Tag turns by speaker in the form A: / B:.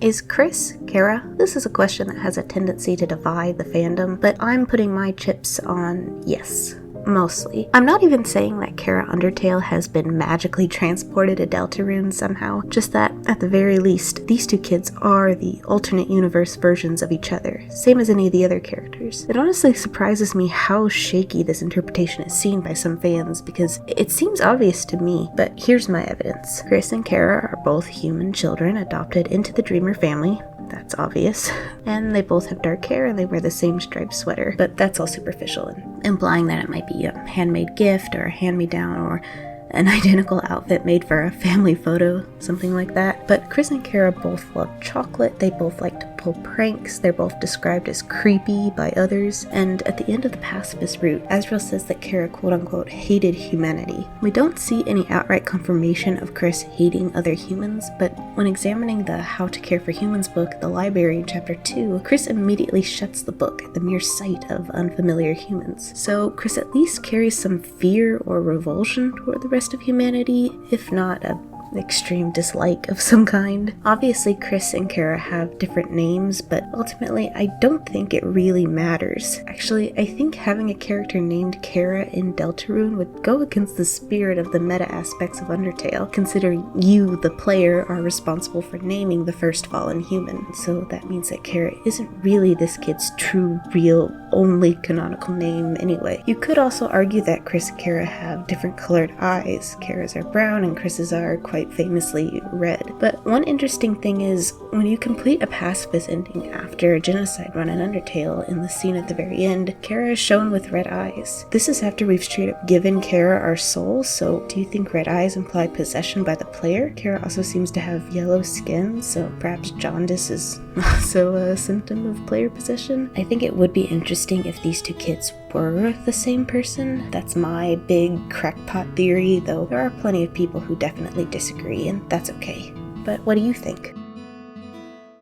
A: Is Kris Chara? This is a question that has a tendency to divide the fandom, but I'm putting my chips on yes. Mostly. I'm not even saying that Chara Undertale has been magically transported to Deltarune somehow, just that, at the very least, these two kids are the alternate universe versions of each other, same as any of the other characters. It honestly surprises me how shaky this interpretation is seen by some fans, because it seems obvious to me, but here's my evidence. Kris and Chara are both human children adopted into the Dreamer family. That's obvious. And they both have dark hair and they wear the same striped sweater, but that's all superficial and implying that it might be a handmade gift or a hand-me-down or an identical outfit made for a family photo, something like that. But Kris and Chara both love chocolate, they both like to pull pranks, they're both described as creepy by others, and at the end of the pacifist route, Asriel says that Chara quote-unquote hated humanity. We don't see any outright confirmation of Kris hating other humans, but when examining the How to Care for Humans book at the library in chapter 2, Kris immediately shuts the book at the mere sight of unfamiliar humans. So Kris at least carries some fear or revulsion toward the rest of humanity, if not a extreme dislike of some kind. Obviously, Kris and Chara have different names, but ultimately, I don't think it really matters. Actually, I think having a character named Chara in Deltarune would go against the spirit of the meta aspects of Undertale, considering you, the player, are responsible for naming the first fallen human. So that means that Chara isn't really this kid's true, real, only canonical name anyway. You could also argue that Kris and Chara have different colored eyes. Chara's are brown and Kris's are quite famously red. But one interesting thing is, when you complete a pacifist ending after a genocide run in Undertale, in the scene at the very end, Chara is shown with red eyes. This is after we've straight up given Chara our souls, so do you think red eyes imply possession by the player? Chara also seems to have yellow skin, so perhaps jaundice is also a symptom of player possession. I think it would be interesting if these two kids were the same person. That's my big crackpot theory, though there are plenty of people who definitely disagree, and that's okay. But what do you think?